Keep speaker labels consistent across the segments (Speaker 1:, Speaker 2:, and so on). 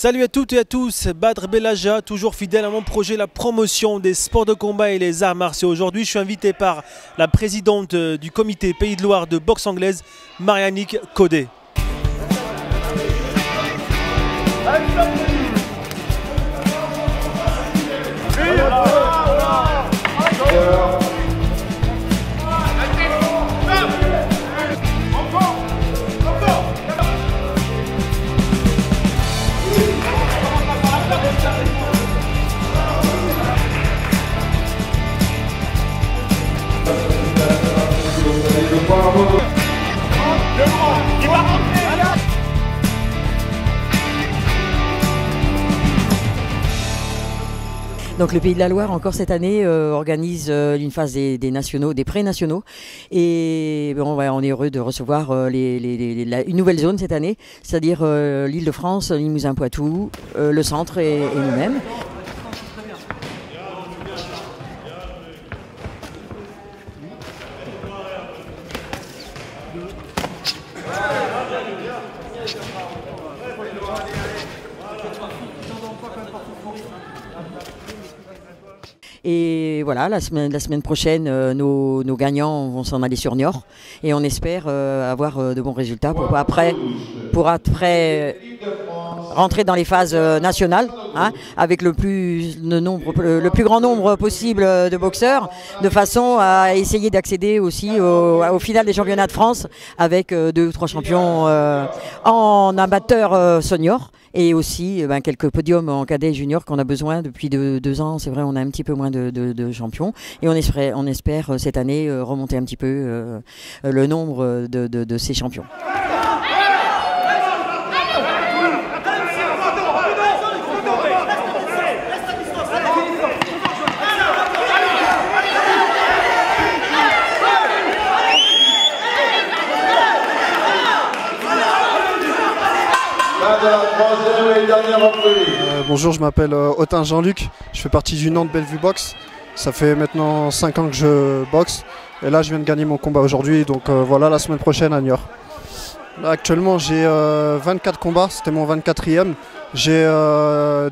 Speaker 1: Salut à toutes et à tous, Badr Belaja, toujours fidèle à mon projet, la promotion des sports de combat et les arts martiaux. Aujourd'hui, je suis invité par la présidente du comité Pays de Loire de boxe anglaise, Mariannick Codet.
Speaker 2: Donc le Pays de la Loire encore cette année organise une phase des nationaux, des pré-nationaux, et bon, on est heureux de recevoir une nouvelle zone cette année, c'est-à-dire l'Île-de-France, Limousin-Poitou, le centre et nous-mêmes. Et voilà, la semaine prochaine, nos gagnants vont s'en aller sur Niort et on espère avoir de bons résultats pour après rentrer dans les phases nationales, hein, avec le plus grand nombre possible de boxeurs, de façon à essayer d'accéder aussi au final des championnats de France avec 2 ou 3 champions en amateur senior. Et aussi quelques podiums en cadet junior qu'on a besoin depuis 2 ans. C'est vrai, on a un petit peu moins de champions. Et on espère cette année remonter un petit peu le nombre de ces champions.
Speaker 3: Bonjour, je m'appelle Autin Jean-Luc, je fais partie du Nantes Bellevue Boxe. Ça fait maintenant 5 ans que je boxe et là je viens de gagner mon combat aujourd'hui, donc voilà, la semaine prochaine à Niort. Là, actuellement j'ai 24 combats, c'était mon 24e. J'ai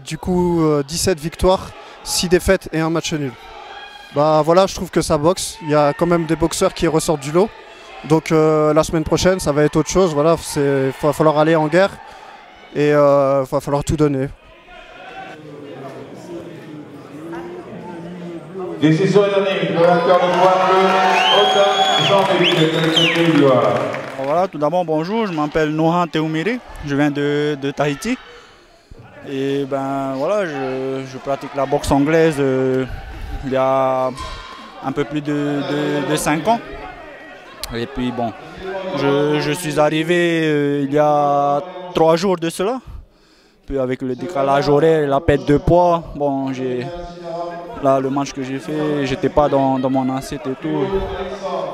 Speaker 3: du coup 17 victoires, 6 défaites et un match nul. Bah voilà, je trouve que ça boxe, il y a quand même des boxeurs qui ressortent du lot. Donc la semaine prochaine ça va être autre chose, voilà, il va falloir aller en guerre. Et il va falloir tout donner.
Speaker 4: Décision unanime, le vainqueur de poids bleu, Autin Jean-Luc de Pays de Loire.
Speaker 5: Voilà, tout d'abord bonjour, je m'appelle Nohan Teoumiri, je viens de Tahiti. Et ben voilà, je pratique la boxe anglaise il y a un peu plus de 5 ans. Et puis bon, je suis arrivé il y a 3 jours de cela. Puis avec le décalage horaire et la perte de poids, bon, là le match que j'ai fait, j'étais pas dans mon assiette et tout.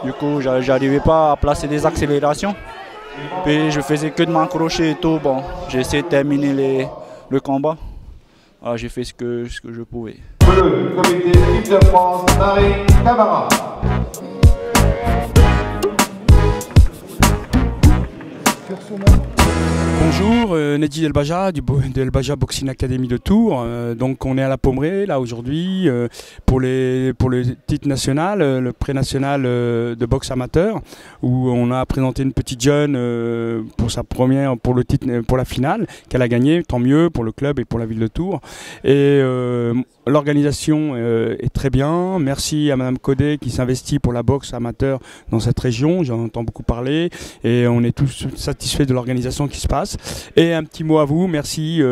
Speaker 5: Du coup, j'arrivais pas à placer des accélérations. Puis je faisais que de m'accrocher et tout. Bon, j'ai essayé de terminer le combat. Alors j'ai fait ce que je pouvais.
Speaker 4: Le comité équipe de France, Marie Camara.
Speaker 6: Bonjour, Nedji Delbaja de Delbaja Boxing Academy de Tours. Donc on est à la Pommerée là aujourd'hui pour le titre national, le pré-national de boxe amateur, où on a présenté une petite jeune pour sa première, pour le titre, pour la finale qu'elle a gagné, tant mieux pour le club et pour la ville de Tours. Et l'organisation est très bien. Merci à Madame Codet qui s'investit pour la boxe amateur dans cette région. J'en entends beaucoup parler et on est tous satisfaits de l'organisation qui se passe. Et un petit mot à vous, merci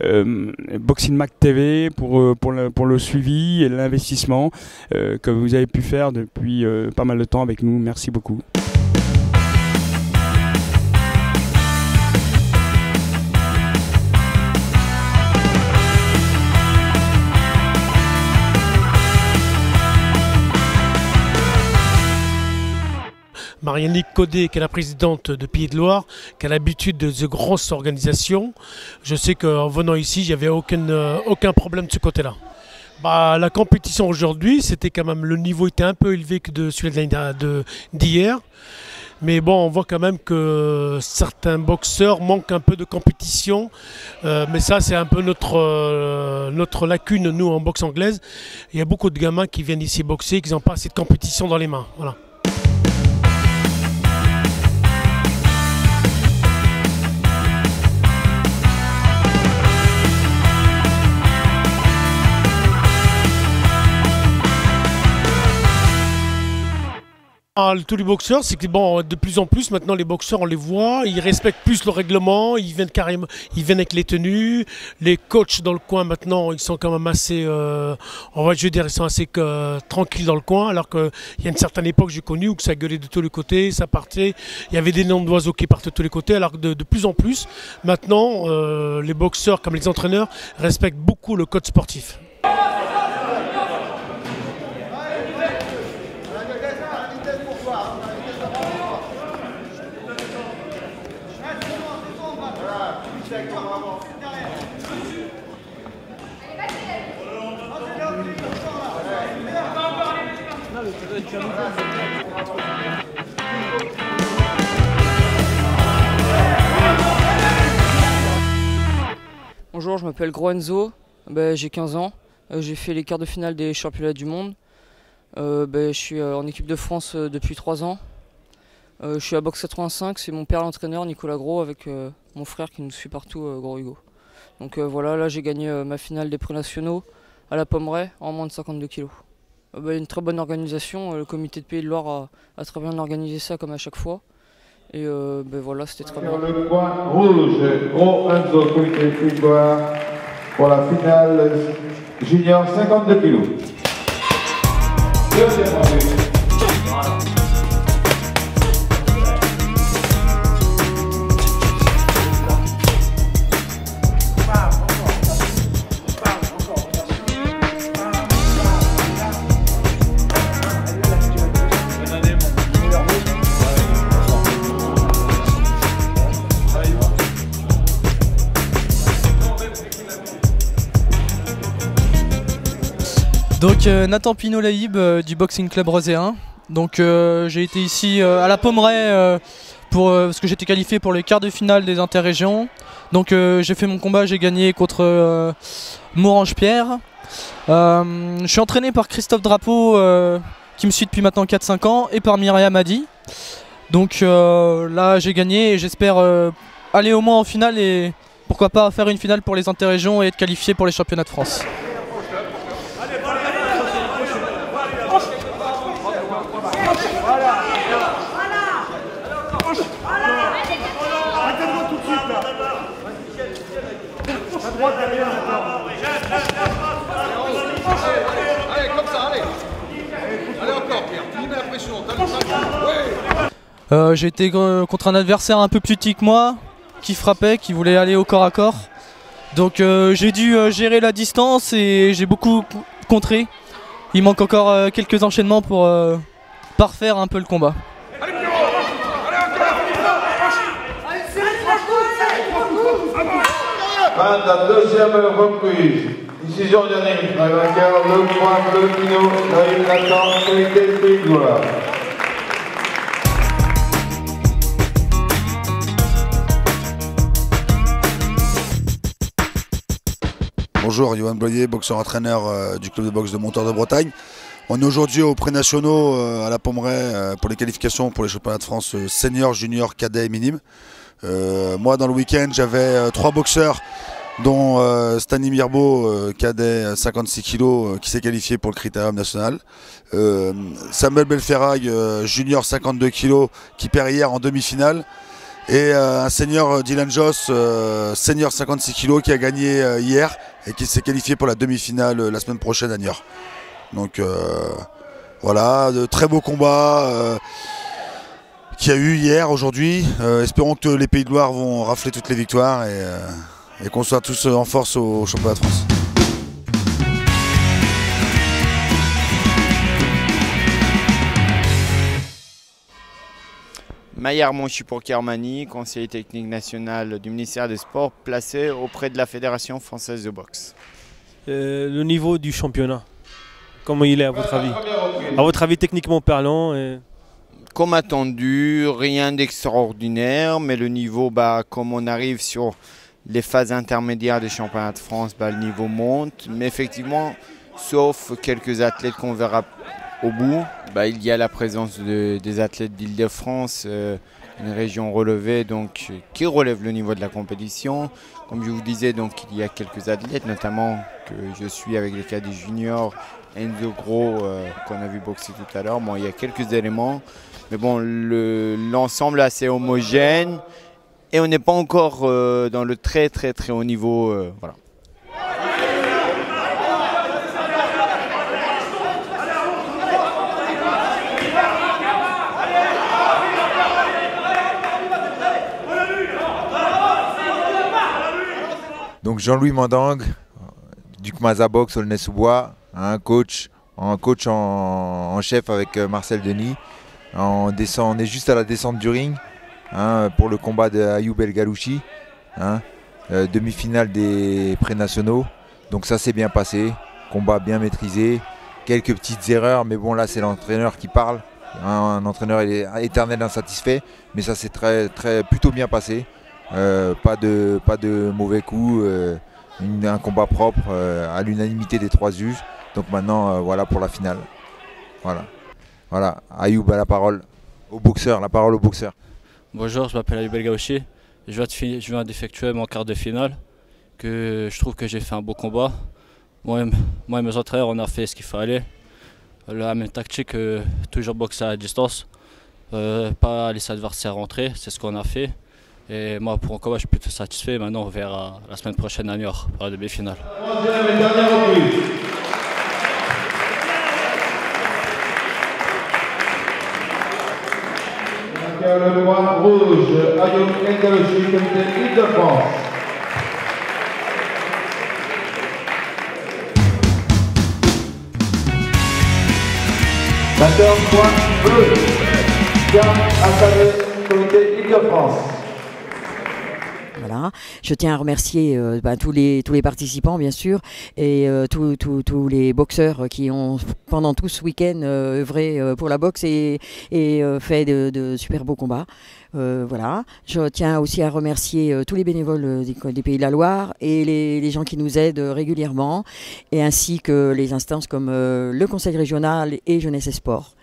Speaker 6: Boxing Mac TV pour le suivi et l'investissement que vous avez pu faire depuis pas mal de temps avec nous. Merci beaucoup.
Speaker 1: Mariannick Codet, qui est la présidente de Pays de Loire, qui a l'habitude de grosses organisations. Je sais qu'en venant ici, il n'y avait aucun problème de ce côté-là. La compétition aujourd'hui, c'était quand même, le niveau était un peu élevé que de celui d'hier. Mais bon, on voit quand même que certains boxeurs manquent un peu de compétition. Mais ça, c'est un peu notre lacune, nous, en boxe anglaise. Il y a beaucoup de gamins qui viennent ici boxer, qui n'ont pas assez de compétition dans les mains. Voilà. Tous les boxeurs, c'est que bon, de plus en plus maintenant les boxeurs, on les voit, ils respectent plus le règlement, ils viennent carrément, ils viennent avec les tenues. Les coachs dans le coin maintenant, ils sont quand même assez, je veux dire, ils sont assez tranquilles dans le coin, alors qu'il y a une certaine époque j'ai connu où ça gueulait de tous les côtés, ça partait, il y avait des noms d'oiseaux qui partaient de tous les côtés, alors que de plus en plus maintenant les boxeurs comme les entraîneurs respectent beaucoup le code sportif.
Speaker 7: Bonjour, je m'appelle Gros Enzo, j'ai 15 ans, j'ai fait les quarts de finale des championnats du monde. Je suis en équipe de France depuis 3 ans. Je suis à Boxe 85, c'est mon père l'entraîneur Nicolas Gros avec mon frère qui nous suit partout, Gros Hugo. Donc voilà, là j'ai gagné ma finale des pré-nationaux à la Pommeraye en moins de 52 kg. Une très bonne organisation, le comité de Pays de Loire a très bien organisé ça comme à chaque fois. Et voilà, c'était très bien.
Speaker 4: Sur le point rouge, Gros Enzo, comité de Pays de Loire pour la finale junior 52 kg. Deuxième rendez-vous.
Speaker 8: Donc Nathan Pinot-Laïb du Boxing Club Roséen. Donc j'ai été ici à la Pommeraye parce que j'étais qualifié pour les quarts de finale des interrégions. Donc j'ai fait mon combat, j'ai gagné contre Morange Pierre. Je suis entraîné par Christophe Drapeau qui me suit depuis maintenant 4-5 ans et par Myriam Hadi. Donc là j'ai gagné et j'espère aller au moins en finale et pourquoi pas faire une finale pour les interrégions et être qualifié pour les championnats de France.
Speaker 9: Allez, comme ça, allez. Allez encore, Pierre. Tu mets la pression.
Speaker 8: J'ai été contre un adversaire un peu plus petit que moi, qui frappait, qui voulait aller au corps à corps. Donc j'ai dû gérer la distance et j'ai beaucoup contré. Il manque encore quelques enchaînements pour parfaire un peu le combat.
Speaker 4: Fin de la deuxième reprise. Décision unanime. Le vainqueur, le point bleu Pinot, Laïb Nathan, comité de Pays de Loire.
Speaker 10: Bonjour, Johan Bloyer, boxeur-entraîneur du club de boxe de Monteur de Bretagne. On est aujourd'hui aux pré-nationaux à la Pommeraye pour les qualifications pour les championnats de France senior, junior, cadet et minime. Moi, dans le week-end, j'avais 3 boxeurs, dont Stani Mirbeau, cadet 56 kg, qui s'est qualifié pour le critérium national. Samuel Belferrag, junior 52 kg, qui perd hier en demi-finale. Et un senior Dylan Joss, senior 56 kg, qui a gagné hier et qui s'est qualifié pour la demi-finale la semaine prochaine à Niort. Donc voilà, de très beaux combats qu'il y a eu hier, aujourd'hui. Espérons que les Pays de Loire vont rafler toutes les victoires et qu'on soit tous en force au championnat de France.
Speaker 11: Maillard Monchu pour Kermani, conseiller technique national du ministère des Sports, placé auprès de la Fédération française de boxe.
Speaker 12: Le niveau du championnat, comment il est à votre avis? À votre avis, techniquement parlant
Speaker 11: comme attendu, rien d'extraordinaire, mais le niveau, comme on arrive sur les phases intermédiaires des championnats de France, le niveau monte. Mais effectivement, sauf quelques athlètes qu'on verra au bout, il y a la présence des athlètes d'Île-de-France, une région relevée donc, qui relève le niveau de la compétition. Comme je vous disais, donc, il y a quelques athlètes, notamment que je suis avec les cadets juniors, Enzo Gros qu'on a vu boxer tout à l'heure. Bon, il y a quelques éléments, mais bon, l'ensemble est assez homogène et on n'est pas encore dans le très haut niveau. Voilà.
Speaker 13: Donc Jean-Louis Mandang, du Kmaza Box Aulnay-sous-Bois, un coach en chef avec Marcel Denis. On est juste à la descente du ring pour le combat de Ayoub El Galouchi, demi-finale des pré-nationaux. Donc ça s'est bien passé, combat bien maîtrisé, quelques petites erreurs, mais bon là c'est l'entraîneur qui parle. Un entraîneur éternel insatisfait, mais ça s'est plutôt bien passé. Pas de mauvais coups, un combat propre à l'unanimité des 3 juges. Donc maintenant voilà pour la finale. Voilà. Ayoub a la parole au boxeur,
Speaker 14: Bonjour, je m'appelle Ayoub El Galouchi. Je viens d'effectuer mon quart de finale. Je trouve que j'ai fait un beau combat. Moi et mes entraîneurs, on a fait ce qu'il fallait. La même tactique, toujours boxer à distance, pas laisser l'adversaire rentrer, c'est ce qu'on a fait. Et moi, pour un combat, je suis plutôt satisfait. Maintenant, on verra la semaine prochaine à Niort pour la demi-finale.
Speaker 4: Le droit rouge, Ayoub El Galouchi, comité Île-de-France. Batteur point bleu, Pierre Assadé, comité Île-de-France.
Speaker 2: Voilà. Je tiens à remercier tous les participants bien sûr et tous les boxeurs qui ont pendant tout ce week-end œuvré pour la boxe et fait de super beaux combats. Voilà. Je tiens aussi à remercier tous les bénévoles des Pays de la Loire et les gens qui nous aident régulièrement et ainsi que les instances comme le Conseil régional et Jeunesse et Sport.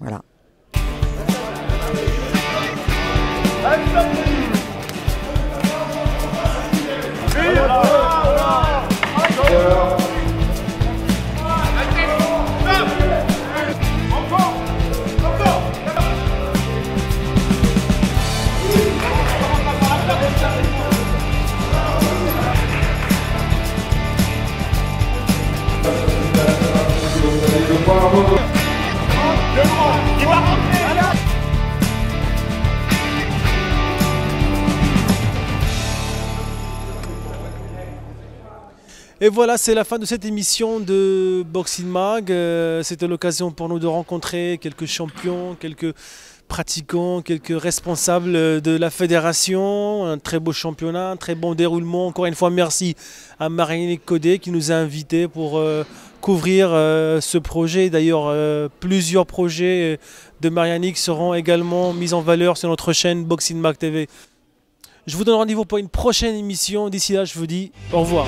Speaker 2: Voilà.
Speaker 12: Et voilà, c'est la fin de cette émission de Boxing Mag. C'était l'occasion pour nous de rencontrer quelques champions, quelques pratiquants, quelques responsables de la fédération. Un très beau championnat, un très bon déroulement. Encore une fois, merci à Mariannick Codet qui nous a invités pour couvrir ce projet. D'ailleurs, plusieurs projets de Mariannick seront également mis en valeur sur notre chaîne Boxing Mag TV. Je vous donne rendez-vous pour une prochaine émission. D'ici là, je vous dis au revoir.